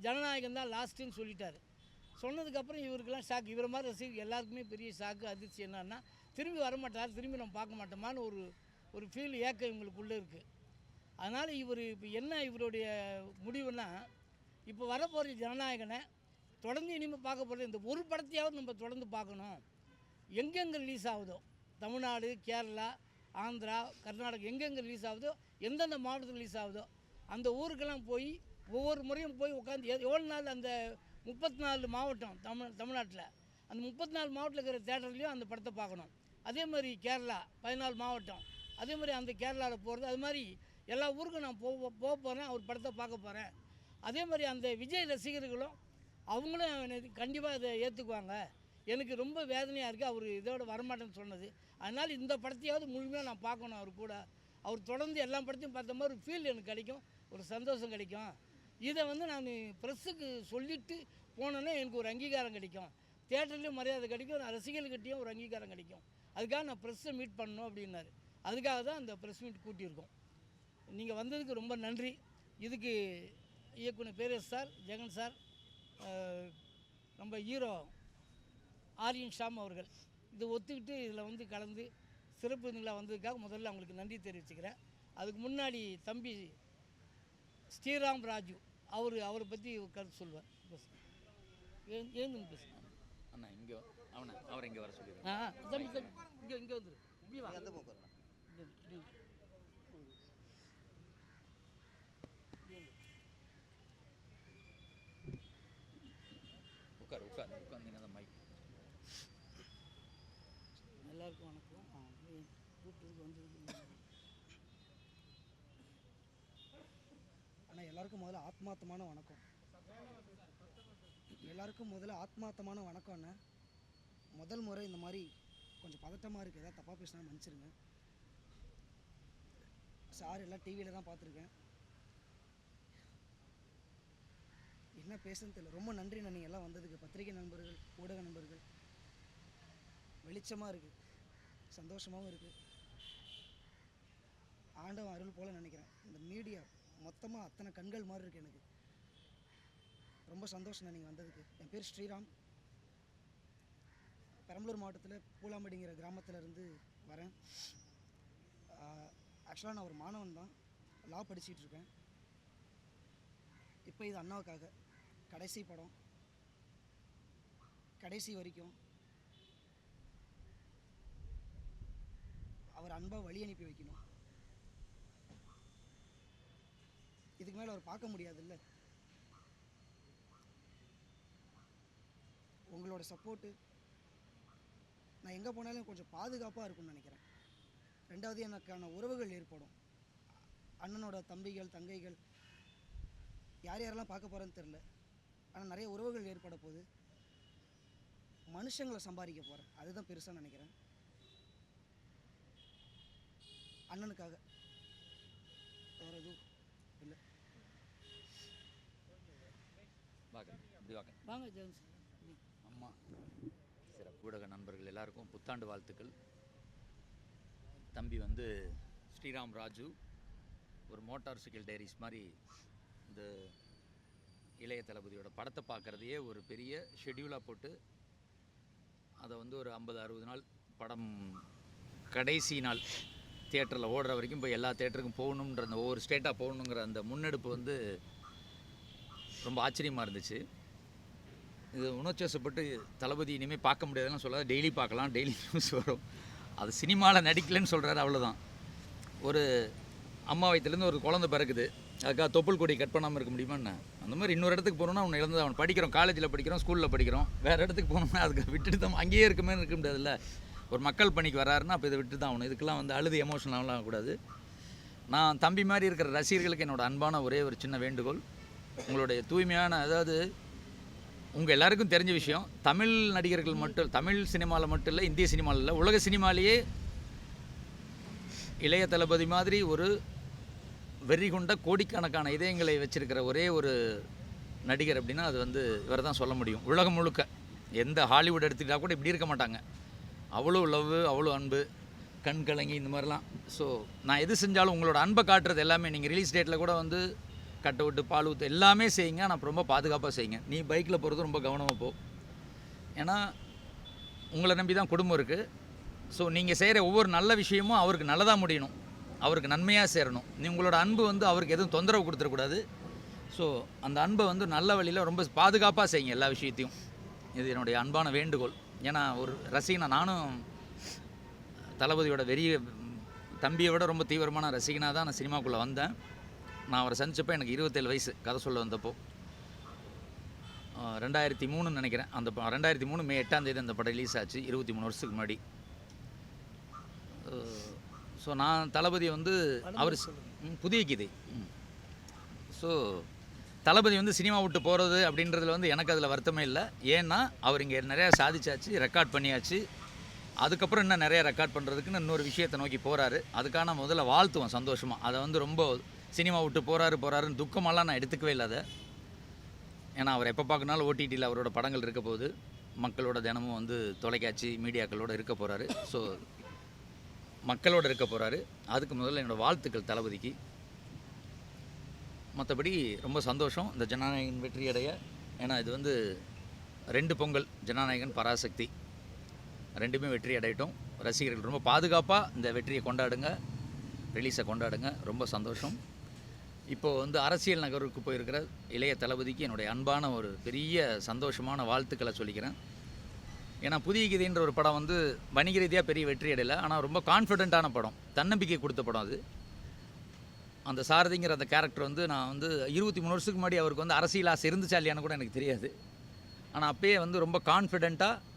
ஜனநாயகம் தான் லாஸ்ட்டுன்னு சொல்லிட்டார். சொன்னதுக்கப்புறம் இவருக்கெல்லாம் ஷாக். இவரை மாதிரி ரசிகர் எல்லாருக்குமே பெரிய ஷாக்கு, அதிர்ச்சி. என்னன்னா திரும்பி வரமாட்டார், திரும்பி நம்ம பார்க்க மாட்டோமான்னு ஒரு ஃபீல், ஏக்கம் இவங்களுக்குள்ளே இருக்குது. அதனால் இவர் இப்போ என்ன இவருடைய முடிவுன்னா, இப்போ வரப்போகிற ஜனநாயகனை தொடர்ந்து இனிமேல் பார்க்க போகிறது இந்த ஒரு படத்தையாவது நம்ம தொடர்ந்து பார்க்கணும். எங்கெங்கே ரிலீஸ் ஆகுதோ, தமிழ்நாடு, கேரளா, ஆந்திரா, கர்நாடகா எங்கெங்கே ரிலீஸ் ஆகுதோ, எந்தெந்த மாவட்டத்தில் ரிலீஸ் ஆகுதோ அந்த ஊருக்கெல்லாம் போய் ஒவ்வொரு முறையும் போய் உட்காந்து எவ்வளோ நாள் அந்த 34 மாவட்டம் தமிழ்நாட்டில் அந்த 34 மாவட்டத்தில் இருக்கிற தேட்டர்லேயும் அந்த படத்தை பார்க்கணும். அதே மாதிரி கேரளா 14 மாவட்டம், அதே மாதிரி அந்த கேரளாவில் போகிறது, அது மாதிரி எல்லா ஊருக்கும் நான் போக போகிறேன், அவர் படத்தை பார்க்க போகிறேன். அதே மாதிரி அந்த விஜய் ரசிகர்களும் அவங்களும் கண்டிப்பாக இதை ஏற்றுக்குவாங்க. எனக்கு ரொம்ப வேதனையாக இருக்குது அவர் இதோட வரமாட்டேன்னு சொன்னது. அதனால் இந்த படத்தையாவது முழுமையாக நான் பார்க்கணும். அவர் கூட அவர் தொடர்ந்து எல்லா படத்தையும் பார்த்த மாதிரி ஒரு ஃபீல் எனக்கு கிடைக்கும், ஒரு சந்தோஷம் கிடைக்கும். இதை நான் ப்ரெஸ்ஸுக்கு சொல்லிவிட்டு போனோன்னே எனக்கு ஒரு அங்கீகாரம் கிடைக்கும், தேட்டர்லேயும் மரியாதை கிடைக்கும், ரசிகர்கள்கிட்டையும் ஒரு அங்கீகாரம் கிடைக்கும். அதுக்காக நான் ப்ரெஸ்ஸை மீட் பண்ணணும் அப்படின்னாரு. அதுக்காக தான் அந்த ப்ரெஸ் மீட் கூட்டியிருக்கோம். நீங்கள் வந்ததுக்கு ரொம்ப நன்றி. இதுக்கு இயக்குனர் பேரரசு சார், ஜெகன் சார், நம்ம ஹீரோ ஆரியன் ஷாம் அவர்கள் இதை ஒத்துக்கிட்டு இதில் கலந்து சிறப்பு விருந்துகளாக வந்ததுக்காக முதல்ல அவங்களுக்கு நன்றி தெரிவிச்சுக்கிறேன். அதுக்கு முன்னாடி தம்பி ஸ்ரீராம் ராஜு அவரை பற்றி கருத்து சொல்லுவார். ஏன்னு பேசுகிறேன் அண்ணா, இங்கே அவரை இங்கே வர சொல்லிடுறேன். தம்பி இங்கே வந்துரு. உட்காந்தீங்கன்னா அந்த மைக். எல்லாருக்கும் வணக்கம். கூப்பிட்டு வந்ததுக்கு ஆனால் எல்லாருக்கும் முதல்ல ஆத்மார்த்தமான வணக்கம். எல்லாருக்கும் முதல்ல ஆத்மார்த்தமான வணக்கம்ண்ணே. முதல் முறை இந்த மாதிரி கொஞ்சம் பதட்டமாக இருக்குது, ஏதாவது தப்பாக பேசினா மன்னிச்சிருங்க சார். எல்லாம் டிவியில் தான் பார்த்துருக்கேன், என்ன பேசுன்னு தெரியல. ரொம்ப நன்றிண்ணா நீங்கள் எல்லாம் வந்ததுக்கு. பத்திரிகை நண்பர்கள், ஊடக நண்பர்கள், வெளிச்சமாக இருக்குது, சந்தோஷமாகவும் இருக்குது. ஆண்டவன் அருள் போல் நினைக்கிறேன். இந்த மீடியா மொத்தமாக அத்தனை கண்கள் மாதிரி இருக்குது. எனக்கு ரொம்ப சந்தோஷம் நீங்கள் வந்ததுக்கு. என் பேர் ஸ்ரீராம், பெரம்பலூர் மாவட்டத்தில் பூலாம்படிங்கிற கிராமத்திலேருந்து வரேன். ஆக்சுவலாக நான் ஒரு மாணவன் தான், லா படிச்சிட்ருக்கேன். இப்போ இது அண்ணாவுக்காக கடைசி படம், கடைசி வரைக்கும் அவர் அன்பை வழி அனுப்பி வைக்கணும். இதுக்கு மேலே அவர் பார்க்க முடியாதுல்ல. உங்களோட சப்போர்ட்டு நான் எங்கே போனாலும் கொஞ்சம் பாதுகாப்பாக இருக்கும்னு நினைக்கிறேன். ரெண்டாவது எனக்கான உறவுகள் ஏற்படும். அண்ணனோட தம்பிகள், தங்கைகள், யார் யாரெல்லாம் பார்க்க போகிறேன்னு தெரில, ஆனால் நிறைய உறவுகள் ஏற்பட போகுது. மனுஷங்களை சம்பாதிக்க போகிறேன், அதுதான் பெருசாக நினைக்கிறேன். அண்ணனுக்காக வேறு எதுவும் இல்லை. வாங்க ஜெகன் சார். அம்மா, சிறப்பு ஊடக நண்பர்கள் எல்லாருக்கும் புத்தாண்டு வாழ்த்துக்கள். தம்பி ஸ்ரீராம் ராஜு ஒரு மோட்டார் சைக்கிள் டைரிஸ் மாதிரி இந்த இளைய தளபதியோட படத்தை பார்க்குறதையே ஒரு பெரிய ஷெட்யூலாக போட்டு அதை ஒரு 50-60 நாள் படம் கடைசி நாள் தியேட்டரில் ஓடுற வரைக்கும் போய் எல்லா தியேட்டருக்கும் போகணுன்ற அந்த ஒவ்வொரு ஸ்டேட்டாக போகணுங்கிற அந்த முன்னெடுப்பு ரொம்ப ஆச்சரியமாக இருந்துச்சு. இது உணர்ச்சிவசப்பட்டு தளபதி இனிமேல் பார்க்க முடியாதுன்னு சொல்லாத, டெய்லி பார்க்கலாம், டெய்லி நியூஸ் வரும். அது சினிமாவில் நடிக்கலைன்னு சொல்கிறாரு, அவ்வளோதான். ஒரு அம்மா வயிற்றுலேருந்து ஒரு குழந்தை பிறகுது, அதுக்காக தொப்புள் கொடி கட் பண்ணாமல் இருக்க முடியுமான்னு. அந்த மாதிரி இன்னொரு இடத்துக்கு போகணுன்னா அவனை இழந்து அவன் படிக்கிறோம், காலேஜில் படிக்கிறோம், ஸ்கூலில் படிக்கிறோம், வேறு இடத்துக்கு போகணுன்னா அதுக்கு விட்டுட்டு தான் அங்கேயே இருக்குமே இருக்க முடியாதுல்ல. ஒரு மக்கள் பணிக்கு வராருன்னா அப்போ இதை விட்டு தான் ஆகணும். இதுக்கெல்லாம் அழுது எமோஷனலாக ஆகக்கூடாது. நான் தம்பி மாதிரி இருக்கிற ரசிகர்களுக்கு என்னோடய அன்பான ஒரே ஒரு சின்ன வேண்டுகோள், உங்களுடைய தூய்மையான, அதாவது உங்கள் எல்லாருக்கும் தெரிஞ்ச விஷயம், தமிழ் நடிகர்கள் மட்டும், தமிழ் சினிமாவில் மட்டும் இல்லை, இந்திய சினிமாவில் இல்லை, உலக சினிமாலேயே இளைய தளபதி மாதிரி ஒரு வெறி கொண்ட கோடிக்கணக்கான இதயங்களை வச்சிருக்கிற ஒரே ஒரு நடிகர் அப்படின்னா அது இவர் தான் சொல்ல முடியும். உலகம் முழுக்க எந்த ஹாலிவுட் எடுத்துக்கிட்டால் கூட இப்படி இருக்க மாட்டாங்க. அவ்வளோ லவ், அவ்வளோ அன்பு, கண் கலங்கி இந்த மாதிரிலாம். ஸோ நான் எது செஞ்சாலும் உங்களோட அன்பை காட்டுறது எல்லாமே நீங்கள் ரிலீஸ் டேட்டில் கூட கட்டை விட்டு பால் ஊற்று எல்லாமே செய்யுங்க. ஆனால் ரொம்ப பாதுகாப்பாக செய்யுங்க. நீ பைக்கில் போகிறது ரொம்ப கவனமாக போ. ஏன்னா உங்களை நம்பி தான் குடும்பம் இருக்குது. ஸோ நீங்கள் செய்கிற ஒவ்வொரு நல்ல விஷயமும் அவருக்கு நல்லதாக முடியணும், அவருக்கு நன்மையாக சேரணும். உங்களோட அன்பு வந்து அவருக்கு எதுவும் தொந்தரவு கொடுத்துடக்கூடாது. ஸோ அந்த அன்பை வந்து நல்ல வழியில் ரொம்ப பாதுகாப்பாக செய்யுங்க எல்லா விஷயத்தையும். இது என்னுடைய அன்பான வேண்டுகோள். ஏன்னா ஒரு ரசிகனா நானும் தளபதியோட தம்பியை விட ரொம்ப தீவிரமான ரசிகனாக தான் நான் சினிமாக்குள்ளே வந்தேன். நான் அவரை சந்திச்சப்போ எனக்கு 27 வயசு கதை சொல்ல வந்தப்போ 2003 நினைக்கிறேன். அந்த 2003 மே 8ஆம் தேதி அந்த படம் ரிலீஸ் ஆச்சு, 23 வருஷத்துக்கு முன்னாடி. ஸோ நான் தளபதி வந்து அவர் புதிய கீதை. ஸோ தளபதி வந்து சினிமா விட்டு போகிறது அப்படின்றதுல வந்து எனக்கு அதில் வருத்தமே இல்லை. ஏன்னா அவர் இங்கே நிறையா சாதிச்சாச்சு, ரெக்கார்ட் பண்ணியாச்சு. அதுக்கப்புறம் இன்னும் நிறையா ரெக்கார்ட் பண்ணுறதுக்குன்னு இன்னொரு விஷயத்தை நோக்கி போகிறாரு. அதுக்கான முதல்ல வாழ்த்துவோம் சந்தோஷமாக. அதை வந்து ரொம்ப சினிமா விட்டு போகிறாருன்னு துக்கமெல்லாம் நான் எடுத்துக்கவே இல்லை அதை. ஏன்னா அவர் எப்போ பார்க்கனாலும் ஓடிடியில் அவரோட படங்கள் இருக்க போகுது, மக்களோட தினமும் வந்து தொலைக்காட்சி மீடியாக்களோடு இருக்க போகிறாரு. ஸோ மக்களோடு இருக்க போகிறாரு. அதுக்கு முதல்ல என்னோடய வாழ்த்துக்கள் தளபதிக்கு. மற்றபடி ரொம்ப சந்தோஷம் இந்த ஜனநாயகன் வெற்றி அடைய. ஏன்னா இது வந்து 2 பொங்கல், ஜனநாயகன் பராசக்தி ரெண்டுமே வெற்றி அடையட்டும். ரசிகர்கள் ரொம்ப பாதுகாப்பாக இந்த வெற்றியை கொண்டாடுங்க, ரிலீஸை கொண்டாடுங்க. ரொம்ப சந்தோஷம். இப்போது வந்து அரசியல் நகருக்கு போயிருக்கிற இளைய தளபதிக்கு என்னுடைய அன்பான ஒரு பெரிய சந்தோஷமான வாழ்த்துக்களை சொல்லிக்கிறேன். ஏன்னா புதிய கீதைன்ற ஒரு படம் வந்து வணிக ரீதியாக பெரிய வெற்றி அடையலை, ஆனால் ரொம்ப கான்ஃபிடென்ட்டான படம், தன்னம்பிக்கை கொடுத்த படம் அது. அந்த சாரதிங்கிற அந்த கேரக்டர் வந்து நான் வந்து 23 வருஷத்துக்கு முன்னாடி அவருக்கு வந்து அரசியல் ஆசை இருந்துச்சா இல்லையான்னு கூட எனக்கு தெரியாது. ஆனால் அப்பயே வந்து ரொம்ப கான்ஃபிடென்ட்டாக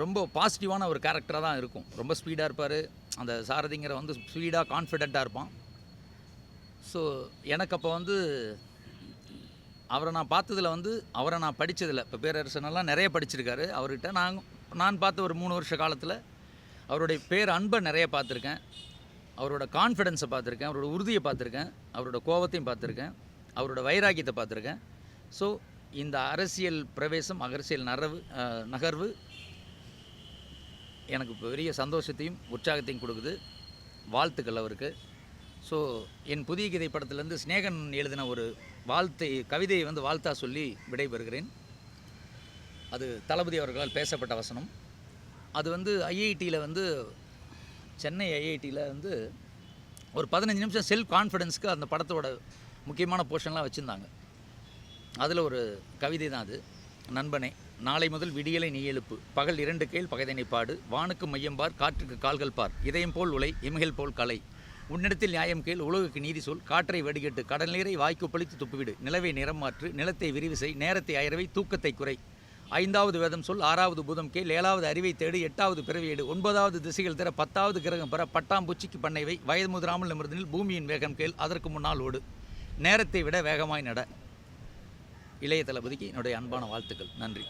ரொம்ப பாசிட்டிவான ஒரு கேரக்டராக தான் இருக்கும். ரொம்ப ஸ்பீடாக இருப்பார் அந்த சாரதிங்கிற வந்து, ஸ்பீடாக கான்ஃபிடென்ட்டாக இருப்பான். ஸோ எனக்கு அப்போ வந்து அவரை நான் பார்த்ததில் வந்து, அவரை நான் படித்ததில் இப்போ பேரரசனெல்லாம் நிறைய படிச்சிருக்காரு அவர்கிட்ட. நான் பார்த்த ஒரு 3 வருஷ காலத்தில் அவருடைய அன்பை நிறைய பார்த்துருக்கேன், அவரோட கான்ஃபிடென்ஸை பார்த்துருக்கேன், அவரோட உறுதியை பார்த்துருக்கேன், அவரோட கோபத்தையும் பார்த்துருக்கேன், அவரோட வைராக்கியத்தை பார்த்துருக்கேன். ஸோ இந்த அரசியல் பிரவேசம், அரசியல் நகர்வு எனக்கு பெரிய சந்தோஷத்தையும் உற்சாகத்தையும் கொடுக்குது. வாழ்த்துக்கள் அவருக்கு. ஸோ என் புதிய கீதை படத்துலேருந்து ஸ்நேகன் எழுதின ஒரு கவிதையை வந்து வாழ்த்தா சொல்லி விடைபெறுகிறேன். அது தளபதி அவர்களால் பேசப்பட்ட வசனம். அது வந்து ஐஐடியில் வந்து, சென்னை ஐஐடியில் வந்து ஒரு 15 நிமிஷம் செல்ஃப் கான்ஃபிடென்ஸ்க்கு அந்த படத்தோட முக்கியமான போர்ஷன்லாம் வச்சுருந்தாங்க. அதில் ஒரு கவிதை தான் அது. நண்பனே, நாளை முதல் விடியலை நீ எழுப்பு, பகல் 2 கையில் பகைதனை பாடு, வானுக்கு மையம் பார், காற்றுக்கு கால்கள் பார், இதயம் போல் உலை, இமைகள் போல் கலை, உன்னிடத்தில் நியாயம் கேள், உலகுக்கு நீதி சொல், காற்றை வடிகட்டு, கடல் நீரை வாய்க்கு பழித்து துப்புவிடு, நிலவை நிறம் மாற்று, நிலத்தை விரிவு செய், நேரத்தை அயரவை, தூக்கத்தை குறை, 5வது வேதம் சொல், 6வது பூதம் கேள், 7வது அறிவை தேடு, 8வது பிறவியேடு, 9வது திசைகள் தர, 10வது கிரகம் பெற, பட்டாம்பூச்சிக்கு பண்ணை வை, வயது முதிராமல் நிமிர்ந்தனில் பூமியின் வேகம் கேள், அதற்கு முன்னால் ஓடு, நேரத்தை விட வேகமாய் நட. இளைய தளபதிக்கு என்னுடைய அன்பான வாழ்த்துக்கள். நன்றி.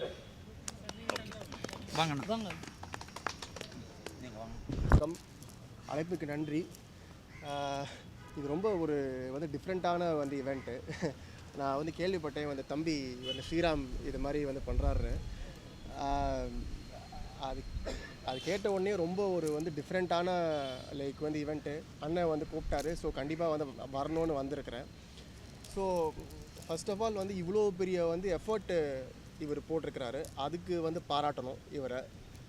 வாங்கண்ணா வாங்க. அழைப்புக்கு நன்றி. இது ரொம்ப ஒரு வந்து டிஃப்ரெண்ட்டான வந்து இவெண்ட்டு. நான் வந்து கேள்விப்பட்டேன் வந்து தம்பி வந்து ஸ்ரீராம் இது மாதிரி வந்து பண்ணுறாரு. அது கேட்ட உடனே ரொம்ப ஒரு வந்து டிஃப்ரெண்ட்டான லைக் வந்து இவெண்ட்டு அண்ணன் வந்து கூப்பிட்டாரு. ஸோ கண்டிப்பாக வந்து வரணும்னு வந்திருக்கிறேன். ஸோ ஃபர்ஸ்ட் ஆஃப் ஆல் வந்து இவ்வளோ பெரிய வந்து எஃபர்ட்டு இவர் போட்டிருக்கிறாரு. அதுக்கு வந்து பாராட்டணும் இவரை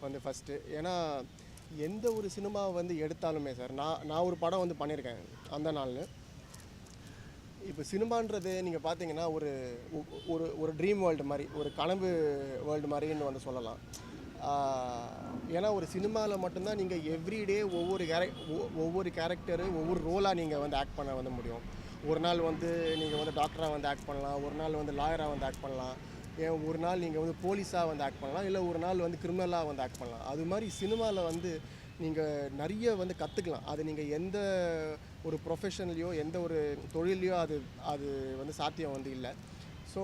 வந்து ஃபஸ்ட்டு. ஏன்னா எந்த ஒரு சினிமா வந்து எடுத்தாலுமே சார், நான் ஒரு படம் வந்து பண்ணியிருக்கேன் அந்த நாள். இப்போ சினிமான்றது நீங்கள் பார்த்தீங்கன்னா ஒரு ஒரு ட்ரீம் வேர்ல்டு மாதிரி, ஒரு கனவு வேர்ல்டு மாதிரின்னு வந்து சொல்லலாம். ஏன்னா ஒரு சினிமாவில் மட்டும்தான் நீங்கள் எவ்ரிடே ஒவ்வொரு கேரக்டரு ஒவ்வொரு ரோலாக நீங்கள் வந்து ஆக்ட் பண்ண வந்து முடியும். ஒரு நாள் வந்து நீங்கள் வந்து டாக்டராக வந்து ஆக்ட் பண்ணலாம், ஒரு நாள் வந்து லாயராக வந்து ஆக்ட் பண்ணலாம், ஏன் ஒரு நாள் நீங்கள் வந்து போலீஸாக வந்து ஆக்ட் பண்ணலாம், இல்லை ஒரு நாள் வந்து கிரிமினலாக வந்து ஆக்ட் பண்ணலாம். அது மாதிரி சினிமாவில் வந்து நீங்கள் நிறைய வந்து கற்றுக்கலாம். அது நீங்கள் எந்த ஒரு ப்ரொஃபஷன்லேயோ எந்த ஒரு தொழிலையோ அது வந்து சாத்தியம் வந்து இல்லை. ஸோ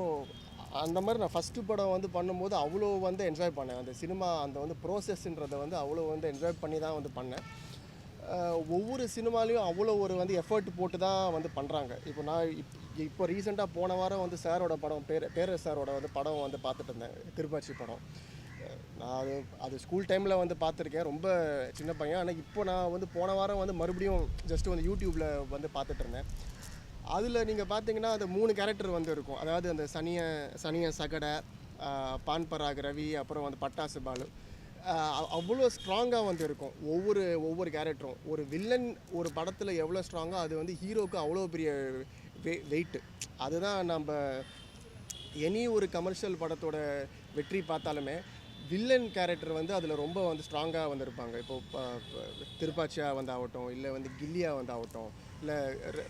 அந்த மாதிரி நான் ஃபஸ்ட்டு படம் வந்து பண்ணும்போது அவ்வளோ வந்து என்ஜாய் பண்ணேன். அந்த சினிமா அந்த வந்து ப்ரோசஸ்ன்றதை வந்து அவ்வளோ வந்து என்ஜாய் பண்ணி தான் வந்து பண்ணேன். ஒவ்வொரு சினிமாலையும் அவ்வளோ ஒரு வந்து எஃபர்ட் போட்டு தான் வந்து பண்ணுறாங்க. இப்போ நான் இப்போ ரீசெண்டாக போன வாரம் வந்து சாரோட படம் பேர சாரோட வந்து படம் வந்து பார்த்துட்டு இருந்தேன், திருப்பாச்சி படம். நான் அது ஸ்கூல் டைமில் வந்து பார்த்துருக்கேன், ரொம்ப சின்ன பையன். ஆனால் இப்போ நான் வந்து போன வாரம் வந்து மறுபடியும் ஜஸ்ட்டு வந்து யூடியூப்பில் வந்து பார்த்துட்டு இருந்தேன். அதில் நீங்கள் பார்த்தீங்கன்னா அந்த 3 கேரக்டர் வந்து இருக்கும். அதாவது அந்த சனியன் சகடை, பான் பராக் ரவி, அப்புறம் வந்து பட்டாசு பாலு. அவ்வளோ ஸ்ட்ராங்காக வந்து இருக்கும் ஒவ்வொரு கேரக்டரும். ஒரு வில்லன் ஒரு படத்தில் எவ்வளோ ஸ்ட்ராங்கோ அது வந்து ஹீரோவுக்கு அவ்வளோ பெரிய வெயிட்டு. அதுதான் நம்ம எனி ஒரு கமர்ஷியல் படத்தோட வெற்றி பார்த்தாலுமே வில்லன் கேரக்டர் வந்து அதில் ரொம்ப வந்து ஸ்ட்ராங்காக வந்திருப்பாங்க. இப்போது திருப்பாச்சியா வந்தாகட்டும், இல்லை வந்து கில்லியா வந்தாகட்டும், இல்லை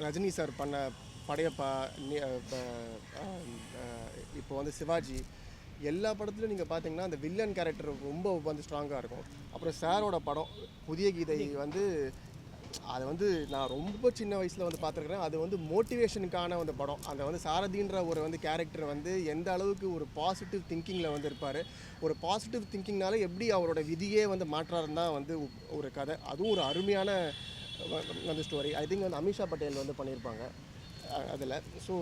ரஜினி சார் பண்ண படையப்பா, இப்போ வந்து சிவாஜி, எல்லா படத்துலையும் நீங்கள் பார்த்தீங்கன்னா அந்த வில்லன் கேரக்டர் ரொம்ப வந்து ஸ்ட்ராங்காக இருக்கும். அப்புறம் சாரோட படம் புதிய கீதை வந்து அதை வந்து நான் ரொம்ப சின்ன வயசில் வந்து பார்த்துருக்குறேன். அது வந்து மோட்டிவேஷனுக்கான அந்த படம். அந்த வந்து சாரதின்ற ஒரு வந்து கேரக்டர் வந்து எந்த அளவுக்கு ஒரு பாசிட்டிவ் திங்கிங்கில் வந்து இருப்பார், ஒரு பாசிட்டிவ் திங்கிங்னால எப்படி அவரோட விதியே வந்து மாற்றாருன்னு தான் வந்து ஒரு கதை. அதுவும் ஒரு அருமையான அந்த ஸ்டோரி. ஐ திங்க் வந்து அமிஷா பட்டேல் வந்து பண்ணியிருப்பாங்க அதில். ஸோ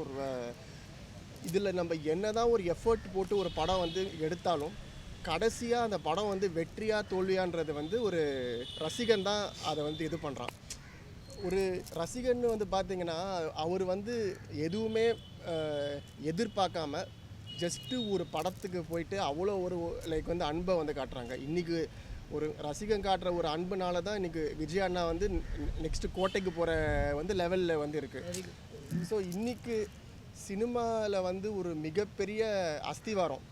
இதில் நம்ம என்ன தான் ஒரு எஃபர்ட் போட்டு ஒரு படம் வந்து எடுத்தாலும் கடைசியாக அந்த படம் வந்து வெற்றியா தோல்வியான்றது வந்து ஒரு ரசிகன் தான் அதை வந்து இது பண்ணுறான். ஒரு ரசிகன் வந்து பார்த்திங்கன்னா அவர் வந்து எதுவுமே எதிர்பார்க்காம ஜஸ்ட்டு ஒரு படத்துக்கு போயிட்டு அவ்வளோ ஒரு லைக் வந்து அன்பை வந்து காட்டுறாங்க. இன்றைக்கி ஒரு ரசிகன் காட்டுற ஒரு அன்புனால தான் இன்றைக்கி விஜய் அண்ணா வந்து நெக்ஸ்ட்டு கோட்டைக்கு போகிற வந்து லெவலில் வந்து இருக்குது. ஸோ இன்றைக்கி சினிமாவில் வந்து ஒரு மிகப்பெரிய அஸ்திவாரம்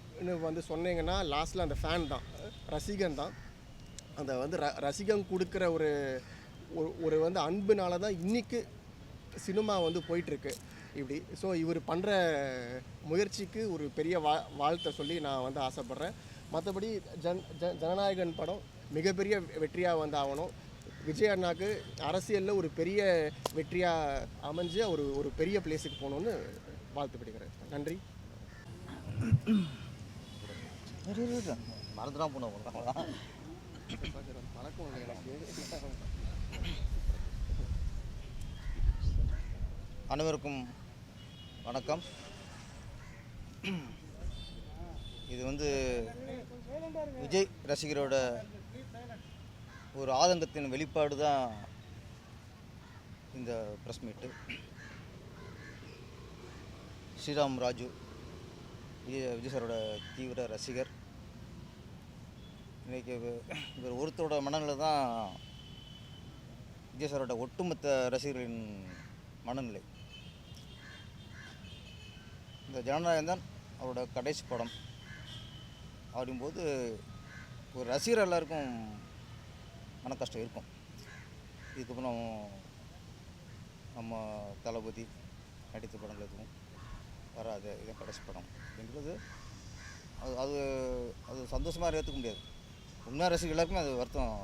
வந்து சொன்னீங்கன்னா லாஸ்ட்டில் அந்த ஃபேன் தான், ரசிகன் தான். அந்த வந்து ரசிகன் கொடுக்குற ஒரு வந்து அன்புனால தான் இன்றைக்கி சினிமா வந்து போயிட்டுருக்கு இப்படி. ஸோ இவர் பண்ணுற முயற்சிக்கு ஒரு பெரிய வாழ்த்தை சொல்லி நான் வந்து ஆசைப்பட்றேன். மற்றபடி ஜனநாயகன் படம் மிகப்பெரிய வெற்றியாக வந்து ஆகணும். விஜய் அண்ணாக்கு அரசியலில் ஒரு பெரிய வெற்றியாக அமைஞ்சு ஒரு பெரிய பிளேஸுக்கு போகணுன்னு வாழ்த்துப்படுகிறேன். நன்றி. மறந்துதான் போனோம். அனைவருக்கும் வணக்கம். இது வந்து விஜய் ரசிகரோட ஒரு ஆதங்கத்தின் வெளிப்பாடு தான் இந்த ப்ரெஸ் மீட்டு. ஸ்ரீராம் ராஜு விஜய் சாரோட தீவிர ரசிகர். இன்றைக்கி இவர் ஒருத்தரோட மனநிலை தான் விஜய் சாரோட ஒட்டுமொத்த ரசிகர்களின் மனநிலை. இந்த ஜனநாயகம் தான் அவரோட கடைசி படம் அப்படிங்கும்போது ஒரு ரசிகர் எல்லாருக்கும் மன கஷ்டம் இருக்கும். இதுக்கப்புறம் நம்ம தளபதி நடித்த படங்கள் எதுவும் வராது, இதான் கடைசி படம் அப்படிங்கிறது அது அது அது சந்தோஷமாக ஏற்றுக்க முடியாது. உண்மையாக ரசிகர் எல்லாருக்குமே அது வருத்தம்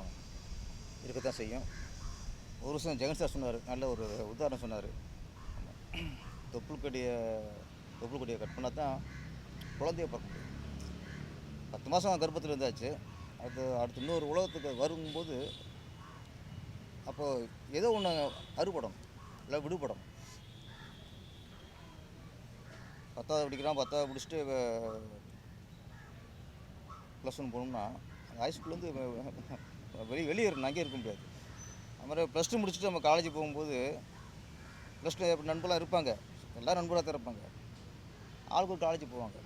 இருக்கத்தான் செய்யும். ஒரு வருஷம் ஜெகன் சார் சொன்னார், நல்ல ஒரு உதாரணம் சொன்னார். தொப்புள் கொடியை கட் பண்ணால் தான் குழந்தைய பார்க்க முடியும். 10 மாதம் கர்ப்பத்தில் இருந்தாச்சு. அடுத்து இன்னொரு உலகத்துக்கு வரும்போது அப்போது ஏதோ ஒன்று அறுபடணும், இல்லை விடுபடணும். 10வது படிக்கிறான், 10வது முடிச்சுட்டு +1 போகணும்னா ஹைஸ்கூல்லேருந்து வெளியே இருக்கணும், அங்கேயே இருக்க முடியாது. அது மாதிரி +2 முடிச்சுட்டு நம்ம காலேஜ் போகும்போது +2 எப்படி நண்பர்களாக இருப்பாங்க, எல்லோரும் நண்பராக தான் இருப்பாங்க. ஆளுக்கு ஒரு காலேஜ் போவாங்க.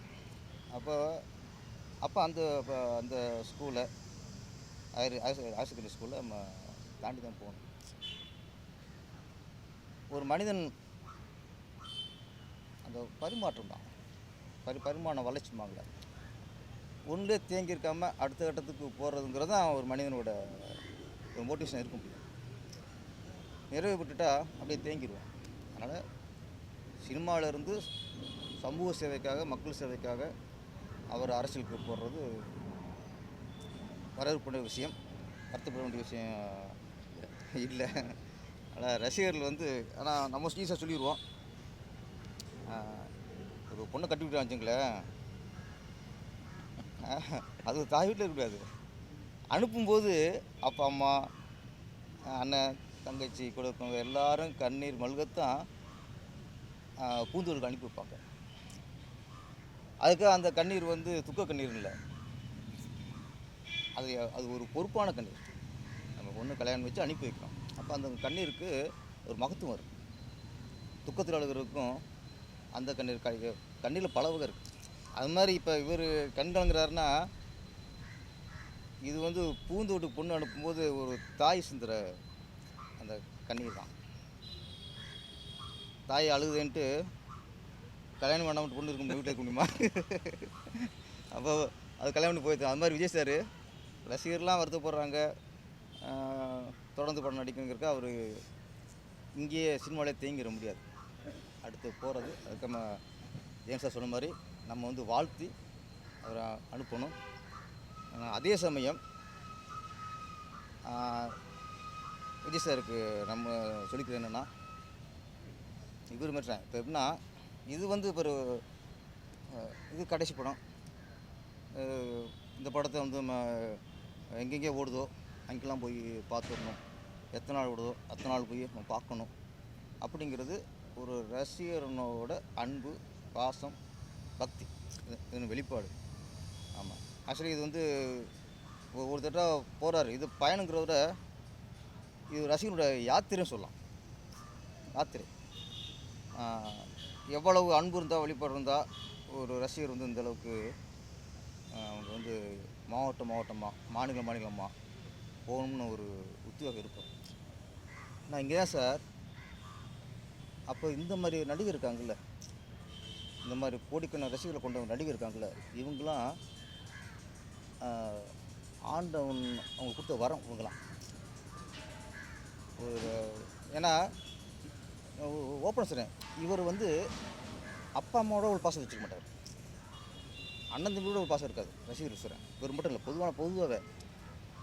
அப்போ அந்த ஸ்கூலை ஹையர் செகண்டரி ஸ்கூலில் நம்ம தாண்டி தான் போகணும். ஒரு மனிதன் அந்த பரிமாற்றம் தான் பரிமாண வளர்ச்சிமாங்கள ஒன்றே தேங்கி இருக்காமல் அடுத்த கட்டத்துக்கு போகிறதுங்கிறது தான் ஒரு மனிதனோட ஒரு மோட்டிவேஷன் இருக்க முடியும். நிறைவு விட்டுட்டா அப்படியே தேங்கிடுவோம். அதனால் சினிமாவிலேருந்து சமூக சேவைக்காக, மக்கள் சேவைக்காக அவர் அரசியலுக்கு போடுறது வரவேற்புடைய விஷயம், வருத்தப்பட வேண்டிய விஷயம் இல்லை. ஆனால் ரசிகர்கள் வந்து ஆனால் நம்ம ஈஸியாக சொல்லிடுவோம். ஒரு பொண்ணை கட்டிவிட்டு வச்சுங்களேன், அது தாய் வீட்டில் இருக்கக்கூடாது. அனுப்பும்போது அப்பா அம்மா அண்ணன் தங்கச்சி கூட இருக்கவங்க எல்லாரும் கண்ணீர் மல்கத்தான் பூந்தூருக்கு அனுப்பி வைப்பாங்க. அதுக்கு அந்த கண்ணீர் வந்து துக்க கண்ணீர் இல்லை, அது ஒரு பொறுப்பான கண்ணீர். நம்ம பொண்ணு கல்யாணம் வச்சு அனுப்பி வைக்கிறோம். அப்போ அந்த கண்ணீருக்கு ஒரு மகத்துவம் இருக்குது. துக்கத்தில் அழுகிறதுக்கும் அந்த கண்ணீர் கண்ணீரில் பல வகை இருக்குது. அது மாதிரி இப்போ இவர் கண் கலங்குறாருன்னா இது வந்து பூந்து வீட்டுக்கு பொண்ணு அனுப்பும்போது ஒரு தாய் சிந்துற அந்த கண்ணீர் தான். தாய் அழுகுதுன்ட்டு கல்யாணம் பண்ணாமல் பொண்ணு இருக்கும் வீட்டில் இருக்க முடியுமா? அப்போ அது கல்யாணம் பண்ணி போயிடுது. அது மாதிரி விஜய் சார் ரசிகர்லாம் வருத்தப்படுறாங்க, தொடர்ந்து படம் நடிக்கணுங்கிறக்க அவர் இங்கேயே சினிமாவிலே தேங்கிட முடியாது. அடுத்து போகிறது அதுக்கு நம்ம ஜேம்ஸ் சார் சொன்ன மாதிரி நம்ம வந்து வாழ்த்தி அவரை அனுப்பணும். அதே சமயம் விஜய் சாருக்கு நம்ம சொல்லிக்கிறது என்னென்னா, இவர் மாதிரி இப்போ எப்படின்னா இது வந்து இப்போ ஒரு இது கடைசி படம். இந்த படத்தை வந்து நம்ம எங்கெங்கே ஓடுதோ அங்கெல்லாம் போய் பார்த்துடணும், எத்தனை நாள் ஓடுதோ அத்தனை நாள் போய் நம்ம பார்க்கணும் அப்படிங்கிறது ஒரு ரசிகரனோட அன்பு, பாசம், பக்தி, இது வெளிப்பாடு. ஆமாம், ஆக்சுவலி இது வந்து ஒரு தடவை போகிறாரு. இது பயணங்கிறத இது ரசிகனோட யாத்திரைன்னு சொல்லலாம். யாத்திரை எவ்வளவு அன்பு இருந்தால், வெளிப்பாடு இருந்தால் ஒரு ரசிகர் வந்து இந்தளவுக்கு அவங்க வந்து மாவட்டமாக மாநிலமாக போகணும்னு ஒரு உத்தியோகம் இருக்கும். நான் இங்கே தான் சார். அப்போ இந்த மாதிரி நடிகர் இருக்காங்கல்ல, இந்த மாதிரி கோடிக்கணக்கான ரசிகர்களை கொண்ட நடிகர் இருக்காங்கல்ல, இவங்களாம் ஆண்டவன் அவங்க கொடுத்த வரம் இவங்களாம். ஒரு ஏன்னா ஓப்பன் சொல்கிறேன், இவர் வந்து அப்பா அம்மாவோட ஒரு பாசம் வச்சுக்க மாட்டார், அண்ணன் தம்பியோட ஒரு பாசம் இருக்காது ரசிகர் சொல்கிறேன். இவர் மட்டும் இல்லை, பொதுவாகவே.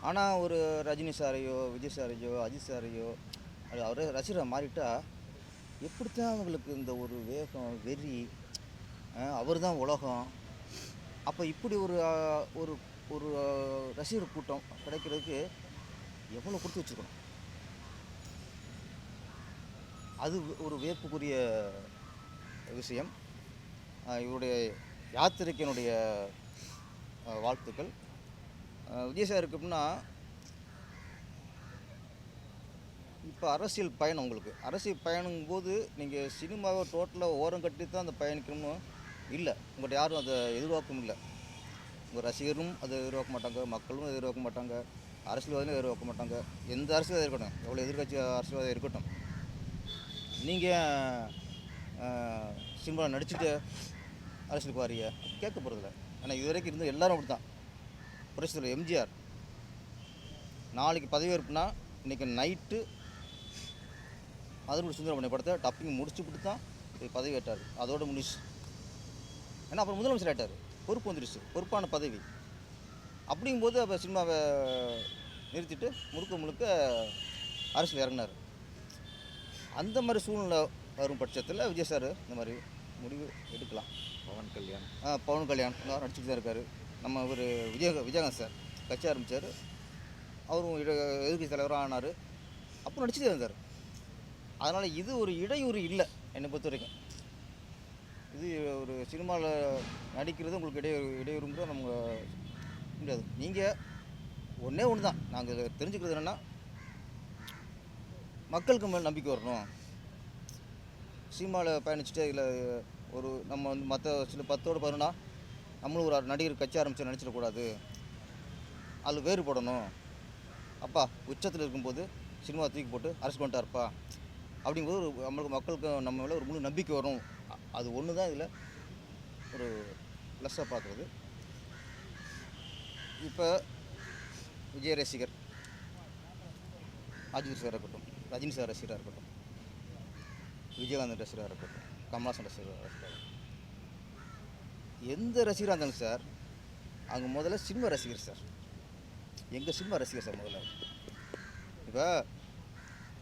ஆனால் ஒரு ரஜினி சாரையோ, விஜய் சாரையோ, அஜித் சாரையோ அவரே ரசிகராக மாறிட்டா எப்படித்தான் அவங்களுக்கு இந்த ஒரு வேகம், வெறி, அவர் தான் உலகம். அப்போ இப்படி ஒரு ஒரு ஒரு ரசிகர் கூட்டம் கிடைக்கிறதுக்கு எவ்வளோ கொடுத்து வச்சுக்கணும். அது ஒரு வியப்புக்குரிய விஷயம். இவருடைய யாத்திரைக்கு என்னுடைய வாழ்த்துக்கள். விஜய் சார் இருக்கு அப்படின்னா, இப்போ அரசியல் பயணம், உங்களுக்கு அரசியல் பயணங்கும்போது நீங்கள் சினிமாவை டோட்டலாக ஓரம் கட்டி தான் அந்த பயணிக்கணும்னு இல்லை. உங்கள்கிட்ட யாரும் அதை எதிர்பார்க்கவும் இல்லை. உங்கள் ரசிகரும் அதை எதிர்பார்க்க மாட்டாங்க, மக்களும் அதை எதிர்பார்க்க மாட்டாங்க, அரசியல்வாதியும் எதிர்பார்க்க மாட்டாங்க. எந்த அரசியல் இருக்கட்டும், எவ்வளோ எதிர்கட்சி அரசியல்வாதி இருக்கட்டும், நீங்கள் சினிமாவில் நடிச்சுட்டு அரசியலுக்கு வாரிய கேட்க போகிறதில்ல. ஆனால் இது வரைக்கும் இருந்து எல்லோரும் அப்படி தான். புரட்சித்தலைவர் எம்ஜிஆர் நாளைக்கு பதவியேற்புனா இன்றைக்கி நைட்டு மதுரை சுந்தரமணி படத்தை டப்பிங் முடிச்சுட்டு தான் பதவி ஏற்றார். அதோடு முடிச்சு. ஏன்னா அப்புறம் முதலமைச்சர் ஆகிட்டார், பொறுப்பு வந்துடுச்சு, பொறுப்பான பதவி. அப்படிங்கும்போது அப்போ சினிமாவை நிறுத்திட்டு முழுக்க அரசியல் இறங்கினார். அந்த மாதிரி சூழ்நிலை வரும் பட்சத்தில் விஜய் சார் இந்த மாதிரி முடிவு எடுக்கலாம். பவன் கல்யாண் நடிச்சுட்டு தான் இருக்கார். நம்ம ஒரு விஜயகாந்த் சார் கட்சி ஆரம்பித்தார், அவரும் எதிர்கட்சி தலைவராக ஆனார், அப்போ நடிச்சுட்டே இருந்தார். அதனால் இது ஒரு இடையூறு இல்லை என்னை பொறுத்த வரைக்கும். இது ஒரு சினிமாவில் நடிக்கிறது உங்களுக்கு இடையூறுங்கிற நம்ம முடியாது. நீங்கள் ஒன்று தான் நாங்கள் தெரிஞ்சுக்கிறது என்னென்னா, மக்களுக்கு மேலே நம்பிக்கை வரணும். சினிமாவில் பயணிச்சுட்டு இதில் ஒரு நம்ம வந்து மற்ற சில 10ஓட 11 நம்மளும் ஒரு நடிகர் கட்சி ஆரம்பித்து நினச்சிடக்கூடாது, அதில் வேறுபடணும். அப்பா உச்சத்தில் இருக்கும்போது சினிமா தூக்கி போட்டு அரசு பண்ணிட்டாருப்பா அப்படிங்கும்போது ஒரு மக்களுக்கு நம்ம மேலே ஒரு முழு நம்பிக்கை வரும். அது ஒன்று தான் இதில் ஒரு ப்ளஸ்ஸாக பார்க்குறது. இப்போ விஜய் ரசிகர், அஜித் சார் இருக்கட்டும், ரஜினி சார் ரசிகராக இருக்கட்டும், விஜயகாந்த் ரசிகராக இருக்கட்டும், கமல்ஹாசன் ரசிகராக எந்த ரசிகராக இருந்தாலும் சார், அவங்க முதல்ல சினிமா ரசிகர் சார். எங்கள் சினிமா ரசிகர் சார் முதல்ல. இப்போ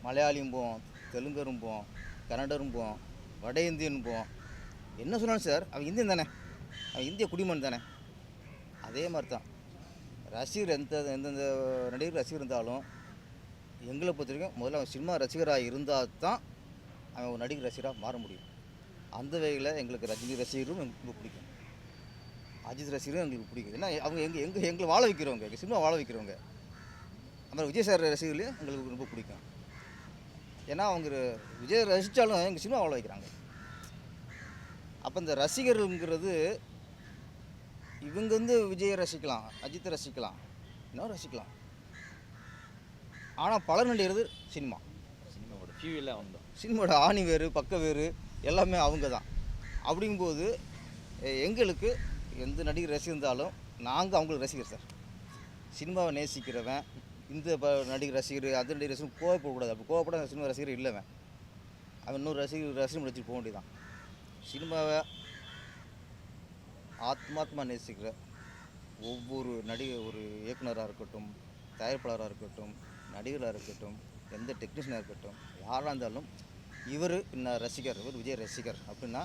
மலையாளியும் போவோம், தெலுங்கரும் போவோம், கன்னடரும் போவோம், வட இந்தியன் போவோம், என்ன சொன்னாலும் சார் அவன் இந்தியன் தானே, அவன் இந்திய குடிமகன் தானே. அதே மாதிரி தான் ரசிகர் எந்தெந்த நடிகர் ரசிகர் இருந்தாலும் எங்களை பொறுத்த வரைக்கும் முதல்ல அவன் சினிமா ரசிகராக இருந்தால் தான் அவன் ஒரு நடிகர் ரசிகராக மாற முடியும். அந்த வகையில் எங்களுக்கு ரஜினி ரசிகரும் எங்களுக்கு ரொம்ப பிடிக்கும், அஜித் ரசிகரும் எங்களுக்கு பிடிக்கும். ஏன்னா அவங்க எங்களை வாழ வைக்கிறவங்க, எங்கள் சினிமா வாழ வைக்கிறவங்க. அப்புறம் விஜய் சார் ரசிகர்களையும் எங்களுக்கு ரொம்ப பிடிக்கும். ஏன்னா அவங்க விஜய் ரசித்தாலும் எங்கள் சினிமா அவ்வளோ வைக்கிறாங்க. அப்போ இந்த ரசிகர்கள்ங்கிறது இவங்க வந்து விஜயை ரசிக்கலாம், அஜித்தை ரசிக்கலாம், இன்னும் ரசிக்கலாம். ஆனால் பலன் அடைகிறது சினிமா. சினிமாவோட ஃபியூவலாக வந்தோம். சினிமாவோட ஆணி வேறு பக்க வேறு எல்லாமே அவங்க தான். அப்படிங்கும்போது எங்களுக்கு எந்த நடிகர் ரசிகர்ந்தாலும் நாங்கள் அவங்களுக்கு ரசிகர் சார். சினிமாவை நேசிக்கிறவன் இந்த நடிகர் ரசிகர் அந்த நடிகர் ரசிகர் கோவப்படக்கூடாது. அப்படி கோவப்பட சினிமா ரசிகர் இல்லைவன், அவன் இன்னொரு ரசிகர் வச்சுட்டு போக வேண்டியதான். சினிமாவை ஆத்மாத்மா நேசிக்கிற ஒவ்வொரு ஒரு இயக்குனராக இருக்கட்டும், தயாரிப்பாளராக இருக்கட்டும், நடிகராக இருக்கட்டும், எந்த டெக்னீஷியனாக இருக்கட்டும், யாராக இருந்தாலும் இவர் இன்னும் ரசிகர், இவர் விஜய் ரசிகர் அப்படின்னா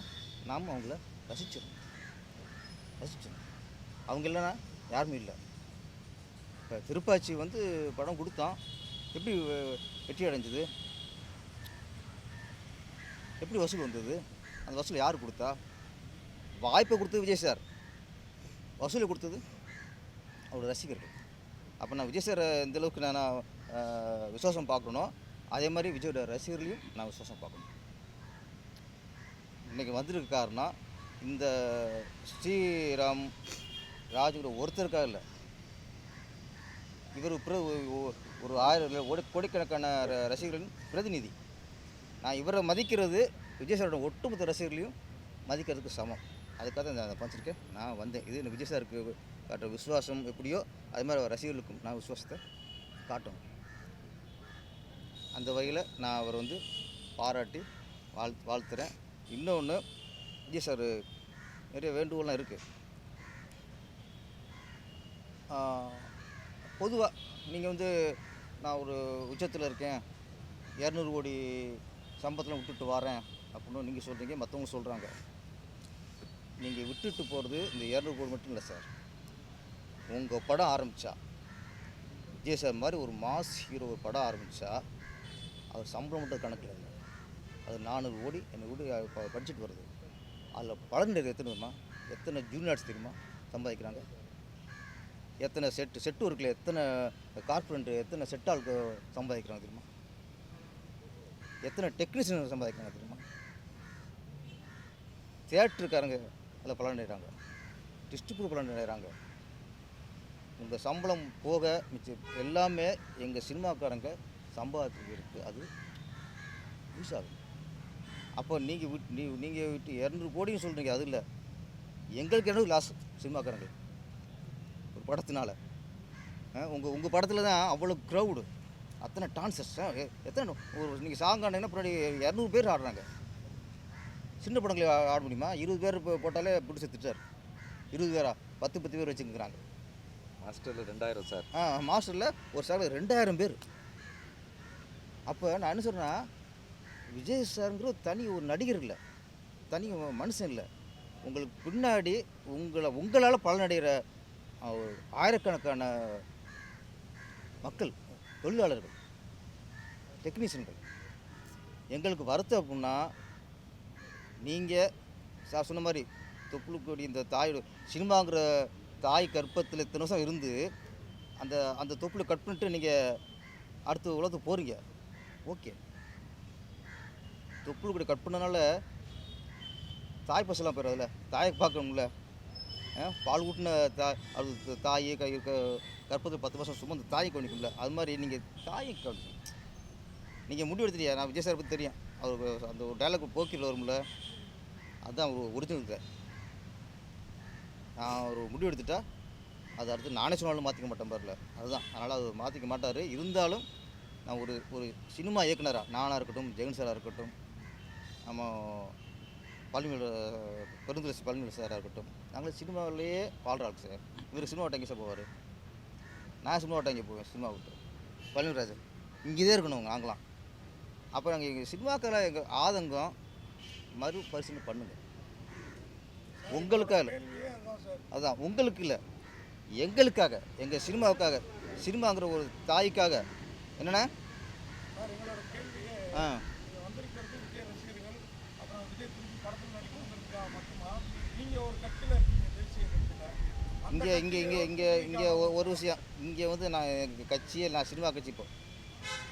நாம் அவங்கள ரசிச்சிடணும். அவங்க இல்லைன்னா யாருமே இல்லை. இப்போ திருப்பாச்சி வந்து படம் கொடுத்தான், எப்படி வெற்றி அடைஞ்சது, எப்படி வசூல் வந்தது? அந்த வசூல் யார் கொடுத்தா? வாய்ப்பை கொடுத்தது விஜய் சார், வசூலை கொடுத்தது அவரோட ரசிகர்கள். அப்போ நான் விஜய் சார் எந்தளவுக்கு நான் விசுவாசம் பார்க்கணும், அதே மாதிரி விஜயோட ரசிகர்களையும் நான் விசுவாசம் பார்க்கணும். இன்றைக்கி வந்திருக்க காரணம் இந்த ஸ்ரீராம் ராஜுங்கிற ஒருத்தருக்காக இல்லை, இவர் ஒரு 1000 கோடிக்கணக்கான ரசிகர்களின் பிரதிநிதி. நான் இவரை மதிக்கிறது விஜய் சாரோட ஒட்டுமொத்த ரசிகர்களையும் மதிக்கிறதுக்கு சமம். அதுக்காக தான் நான் படிச்சிருக்கேன், நான் வந்தேன். இது இந்த விஜய் சாருக்கு காட்டுற விசுவாசம் எப்படியோ அது மாதிரி ரசிகர்களுக்கும் நான் விசுவாசத்தை காட்டணும். அந்த வகையில் நான் அவர் வந்து பாராட்டி வாழ்த்துறேன். இன்னொன்று, விஜய் சார் நிறைய வேண்டுகோள்லாம் இருக்குது. பொதுவாக நீங்கள் வந்து நான் ஒரு உச்சத்தில் இருக்கேன், 200 கோடி சம்பளத்தில் விட்டுட்டு வரேன் அப்படின்னு நீங்கள் சொல்கிறீங்க, மற்றவங்க சொல்கிறாங்க. நீங்கள் விட்டுட்டு போகிறது இந்த 200 கோடி மட்டும் இல்லை சார். உங்கள் படம் ஆரம்பித்தா, விஜய் சார் மாதிரி ஒரு மாஸ் ஹீரோ ஒரு படம் ஆரம்பித்தா அவர் சம்பளம் மட்டும் கணக்கில் இல்லை, அது 400 கோடி கோடி பட்ஜெட் வருது. அதில் பலன் எத்தனை தெரியுமா? எத்தனை ஜூனியர்ஸ் தெரியுமா சம்பாதிக்கிறாங்க? எத்தனை செட்டு ஒர்க்கில் எத்தனை கார்பரேட்டு எத்தனை செட்டாளுக்கு சம்பாதிக்கிறாங்க தெரியுமா? எத்தனை டெக்னீஷியன் சம்பாதிக்கிறாங்க தெரியுமா? தியேட்டருக்காரங்க அதில் பலன் அடைகிறாங்க, டிஸ்ட்ரிபியூட் பலன் அடைகிறாங்க. உங்கள் சம்பளம் போக மிச்சம் எல்லாமே எங்கள் சினிமாக்காரங்க சம்பாதிச்சு இருக்குது, அது யூஸ் ஆகுது. அப்போ நீங்கள் விட்டு 200 கோடின்னு சொல்கிறீங்க, அது இல்லை, எங்களுக்கு என்ன லாஸ் சினிமாக்காரங்க ஒரு படத்தினால. உங்கள் படத்தில் தான் அவ்வளோ க்ரௌடு, அத்தனை டான்சர்ஸ், எத்தனை நீங்கள் சாங் ஆடினீங்கன்னா பின்னாடி 200 பேர் ஆடுறாங்க. சின்ன படங்களை ஆட முடியுமா? 20 பேர் போட்டாலே பிடிச்சி திட்டார். 20 பேரா? 10 பேர் வச்சுக்கிறாங்க. மாஸ்டரில் 2000 சார். மாஸ்டரில் ஒரு சாரில் 2000 பேர். அப்போ நான் என்ன சொல்கிறேன்னா, விஜய் சாருங்கிற தனி ஒரு நடிகர் இல்லை, தனி மனுஷன் இல்லை. உங்களுக்கு பின்னாடி உங்களால் பலனடைகிற ஆயிரக்கணக்கான மக்கள், தொழிலாளர்கள், டெக்னீஷியன்கள். எங்களுக்கு வருத்தம் அப்படின்னா, நீங்கள் சார் சொன்ன மாதிரி தொப்புளுக்கொடி இந்த தாய் சினிமாங்கிற தாய் கற்பத்தில் இத்தனை வருஷம் இருந்து அந்த தொப்புளை கட் பண்ணிட்டு நீங்கள் அடுத்த உலகத்துக்கு போகிறீங்க. ஓகே, தொப்புளுக்கொடி கட் பண்ணனால தாய் பசெல்லாம் போயிடாதுல்ல, தாயை பார்க்கணும்ல. பால் ஊட்டின தாயை கற்பத்தில் 10 வருஷம் சும்மா அந்த தாயை கவனிக்கும்ல, அது மாதிரி நீங்கள் தாயை கவனிக்கணும். நீங்கள் முடிவு எடுத்துட்டியா? நான் விஜய் சார் பற்றி தெரியும், அவர் அந்த ஒரு டைலாக் போக்கில் வரும்ல, அதுதான் ஒரு ஒரிஜினல் சார். நான் ஒரு முடிவு எடுத்துட்டா அது அடுத்து நானே சொன்னாலும் மாற்றிக்க மாட்டேன் பாருல, அதுதான். அதனால் அது மாற்றிக்க மாட்டார். இருந்தாலும் நான் ஒரு சினிமா இயக்குனராக நானாக இருக்கட்டும், ஜெகன் சாராக இருக்கட்டும், நம்ம பெருந்துளசி பழனிவேல் சாராக இருக்கட்டும், நாங்கள் சினிமாவிலேயே வாழ்கிற ஆளுக்கு சார். இவர் சினிமா விட்டு எங்கே சார் போவார்? நான் சினிமா விட்டு எங்கே போவேன்? சினிமா விட்டு பழனிராஜன் இங்கே இருக்கணும் நாங்களாம். அப்போ நாங்கள் எங்கள் சினிமாக்களை எங்கள் ஆதங்கம் மறுபரிசீலனை பண்ணுங்கள். உங்களுக்காக இல்லை, அதுதான் உங்களுக்கு இல்லை, எங்களுக்காக, எங்கள் சினிமாவுக்காக, சினிமாங்கிற ஒரு தாய்க்காக. என்னண்ணா? இங்கே ஒரு விஷயம், இங்கே வந்து நான் எங்கள் கட்சியை, நான் சினிமா கட்சி இப்போ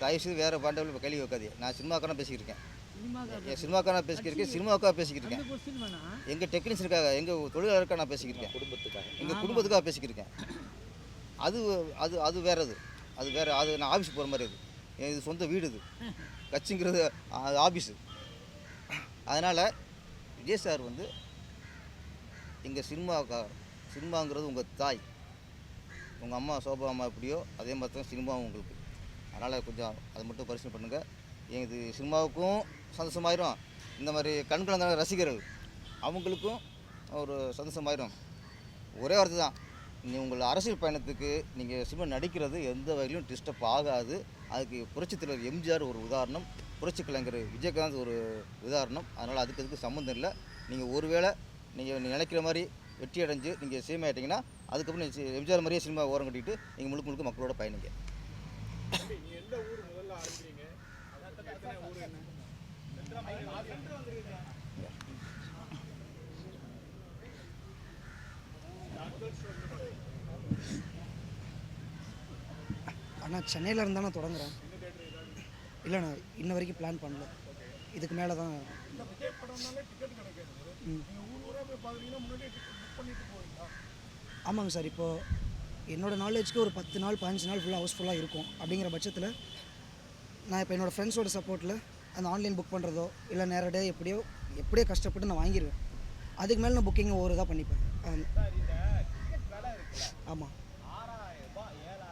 தயவுசெய்து வேறு பாண்டவில் இப்போ கேள்வி வைக்காதீங்க. நான் சினிமாக்கான பேசிக்கிட்டு இருக்கேன். சினிமாக்காக என் சினிமாக்கான பேசிக்கிட்டு இருக்கேன், சினிமாவுக்காக பேசிக்கிட்டு அந்த இருக்கேன். கொஸ்டின் வேணாம். எங்கள் டெக்னீஷியனுக்காக, எங்கள் தொழிலாளருக்காக நான் பேசிக்கிட்டு இருக்கேன். குடும்பத்துக்காக எங்கள் குடும்பத்துக்காக பேசிக்கிட்டு இருக்கேன். அது அது அது வேறு அது வேறு. அது நான் ஆஃபீஸ் போகிற மாதிரி இது சொந்த வீடு. இது கட்சிங்கிறது அது ஆஃபீஸு. அதனால் விஜய் சார் வந்து எங்கள் சினிமாங்கிறது உங்கள் தாய். உங்கள் அம்மா சோபா அம்மா எப்படியோ அதே மாதிரி தான் சினிமாவும் உங்களுக்கு. அதனால் கொஞ்சம் அதை மட்டும் பரிசீலனை பண்ணுங்கள். இது சினிமாவுக்கும் சந்தோஷமாயிரும், இந்த மாதிரி கண்கலந்த ரசிகர்கள் அவங்களுக்கும் ஒரு சந்தோஷமாயிரும். ஒரே வார்த்தை தான், உங்கள் அரசியல் பயணத்துக்கு நீங்கள் சினிமா நடிக்கிறது எந்த வகையிலும் டிஸ்டர்ப் ஆகாது. அதுக்கு புரட்சித் தலைவர் எம்ஜிஆர் ஒரு உதாரணம், புரட்சி கலைஞர் விஜயகாந்த் ஒரு உதாரணம். அதனால் அதுக்கு சம்மந்தம் இல்லை. நீங்கள் ஒருவேளை நீங்கள் நினைக்கிற மாதிரி வெற்றி அடைஞ்சு நீங்கள் சினிமா ஆகிட்டிங்கன்னா அதுக்கப்புறம் நீங்கள் எம்ஜிஆர் மாதிரியே சினிமா ஓரம் கட்டிட்டு நீங்கள் முழுக்க மக்களோட பயணிங்க. ஆனால் சென்னையில் இருந்தால் நான் தொடங்குறேன். இல்லைண்ணா, இன்ன வரைக்கும் பிளான் பண்ணல. இதுக்கு மேலே தான். ஆமாங்க சார். இப்போது என்னோடய நாலேஜ்க்கு ஒரு 10 நாள் 15 நாள் ஃபுல்லாக ஹவுஸ்ஃபுல்லாக இருக்கும். அப்படிங்கிற பட்சத்தில் நான் இப்போ என்னோடய ஃப்ரெண்ட்ஸோட சப்போர்ட்டில் அந்த ஆன்லைன் புக் பண்ணுறதோ இல்லை நேரடியாக எப்படியோ கஷ்டப்பட்டு நான் வாங்கிடுவேன். அதுக்கு மேலே நான் புக்கிங் ஒவ்வொரு இதாக பண்ணிப்பேன். ஆமாம்.